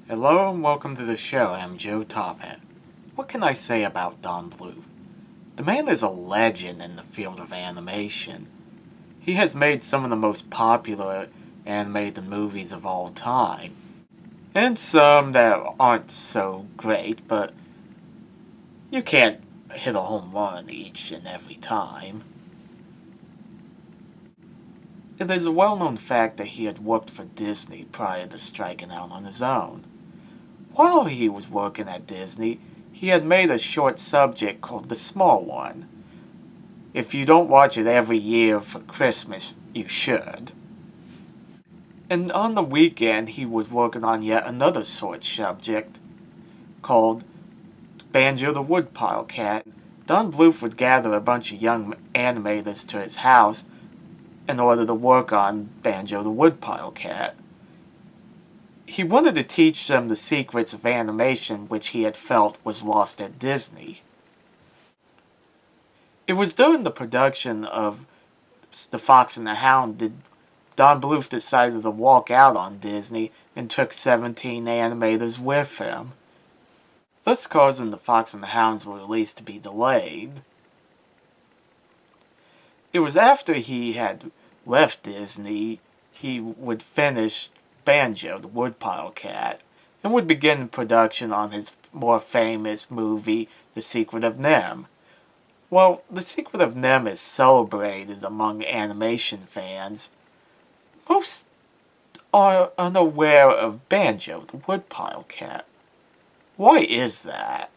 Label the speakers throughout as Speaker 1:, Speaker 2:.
Speaker 1: Hello and welcome to the show. I'm Joe Tophat. What can I say about Don Bluth? The man is a legend in the field of animation. He has made some of the most popular animated movies of all time. And some that aren't so great, but you can't hit a home run each and every time. It is a well-known fact that he had worked for Disney prior to striking out on his own. While he was working at Disney, he had made a short subject called The Small One. If you don't watch it every year for Christmas, you should. And on the weekend, he was working on yet another short subject called Banjo the Woodpile Cat. Don Bluth would gather a bunch of young animators to his house in order to work on Banjo the Woodpile Cat. He wanted to teach them the secrets of animation which he had felt was lost at Disney. It was during the production of The Fox and the Hound that Don Bluth decided to walk out on Disney and took 17 animators with him, thus causing The Fox and the Hound's release to be delayed. It was after he had left Disney he would finish Banjo the Woodpile Cat and would begin production on his more famous movie The Secret of NIMH. Well, The Secret of NIMH is celebrated among animation fans. Most are unaware of Banjo the Woodpile Cat. Why is that?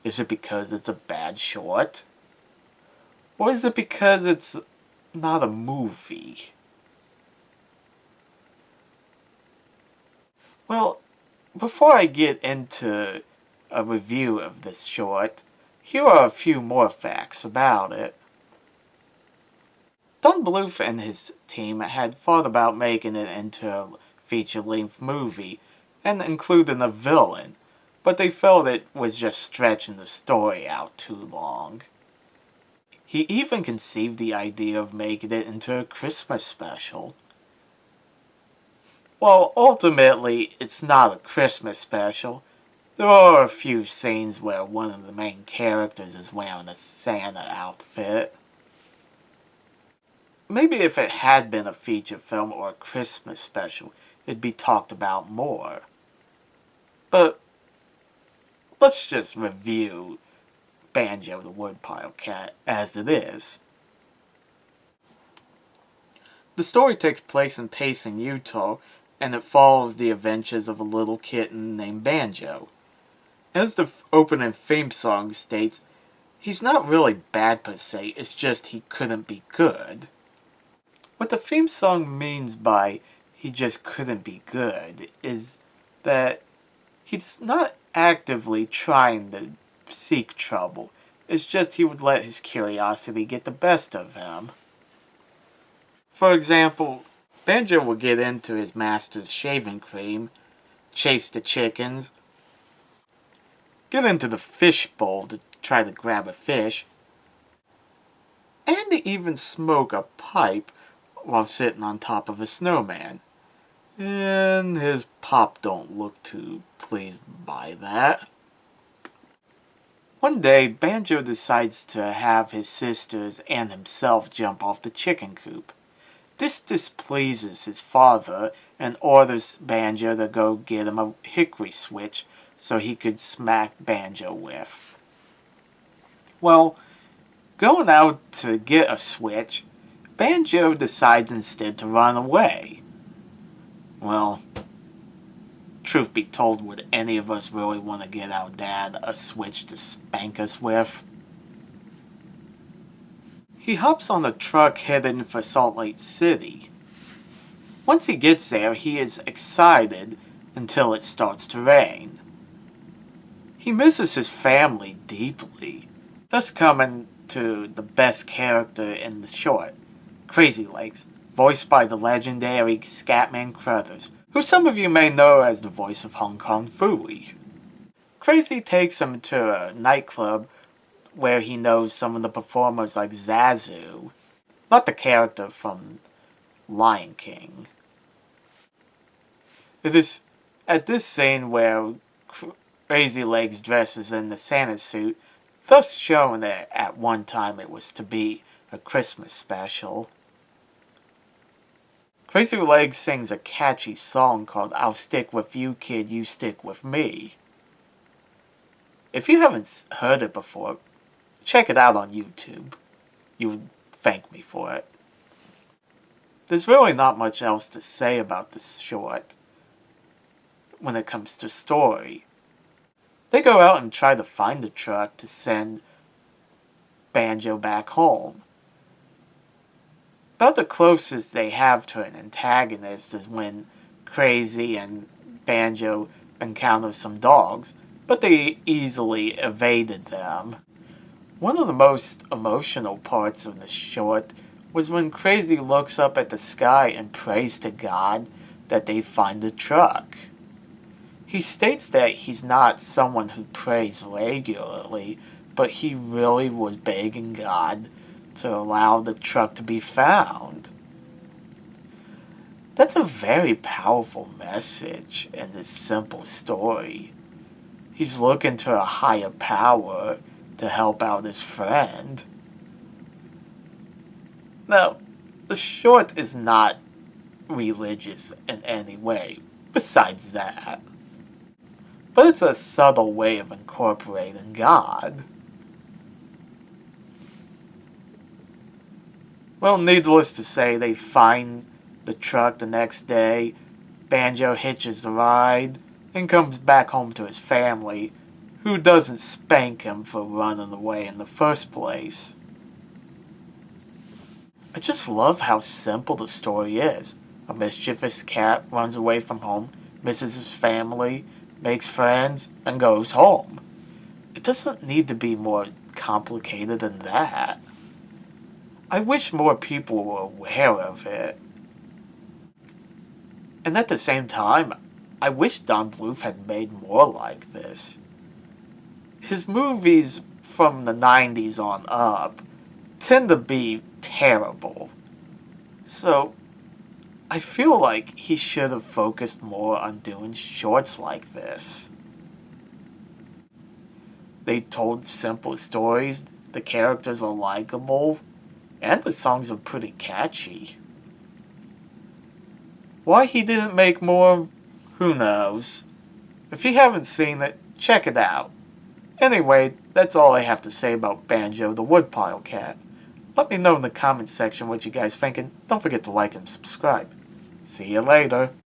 Speaker 1: Is it because it's a bad short? Or is it because it's not a movie? Well, before I get into a review of this short, here are a few more facts about it. Don Bluth and his team had thought about making it into a feature-length movie and including a villain, but they felt it was just stretching the story out too long. He even conceived the idea of making it into a Christmas special. Well, ultimately, it's not a Christmas special. There are a few scenes where one of the main characters is wearing a Santa outfit. Maybe if it had been a feature film or a Christmas special, it'd be talked about more. But let's just review Banjo the Woodpile Cat as it is. The story takes place in Payson, Utah, and it follows the adventures of a little kitten named Banjo. As the opening theme song states, he's not really bad per se, it's just he couldn't be good. What the theme song means by he just couldn't be good is that he's not actively trying to seek trouble. It's just he would let his curiosity get the best of him. For example, Banjo will get into his master's shaving cream, chase the chickens, get into the fish bowl to try to grab a fish, and to even smoke a pipe while sitting on top of a snowman. And his pop don't look too pleased by that. One day, Banjo decides to have his sisters and himself jump off the chicken coop. This displeases his father and orders Banjo to go get him a hickory switch so he could smack Banjo with. Well, going out to get a switch, Banjo decides instead to run away. Well, truth be told, would any of us really want to get our dad a switch to spank us with? He hops on a truck heading for Salt Lake City. Once he gets there, he is excited until it starts to rain. He misses his family deeply, thus coming to the best character in the short, Crazy Legs, voiced by the legendary Scatman Crothers, who some of you may know as the voice of Hong Kong Phooey. Crazy takes him to a nightclub where he knows some of the performers like Zazu, not the character from Lion King. It is At this scene where Crazy Legs dresses in the Santa suit, thus showing that at one time it was to be a Christmas special. Crazy Legs sings a catchy song called I'll Stick With You Kid, You Stick With Me. If you haven't heard it before, check it out on YouTube. You would thank me for it. There's really not much else to say about this short when it comes to story. They go out and try to find a truck to send Banjo back home. About the closest they have to an antagonist is when Crazy and Banjo encounter some dogs, but they easily evaded them. One of the most emotional parts of the short was when Crazy looks up at the sky and prays to God that they find a truck. He states that he's not someone who prays regularly, but he really was begging God to allow the truck to be found. That's a very powerful message in this simple story. He's looking to a higher power to help out his friend. Now, the short is not religious in any way, besides that. But it's a subtle way of incorporating God. Well, needless to say, they find the truck the next day, Banjo hitches the ride, and comes back home to his family, who doesn't spank him for running away in the first place. I just love how simple the story is. A mischievous cat runs away from home, misses his family, makes friends, and goes home. It doesn't need to be more complicated than that. I wish more people were aware of it. And at the same time, I wish Don Bluth had made more like this. His movies from the 90s on up tend to be terrible. So, I feel like he should have focused more on doing shorts like this. They told simple stories, the characters are likable, and the songs are pretty catchy. Why he didn't make more, who knows? If you haven't seen it, check it out. Anyway, that's all I have to say about Banjo the Woodpile Cat. Let me know in the comments section what you guys think, and don't forget to like and subscribe. See you later.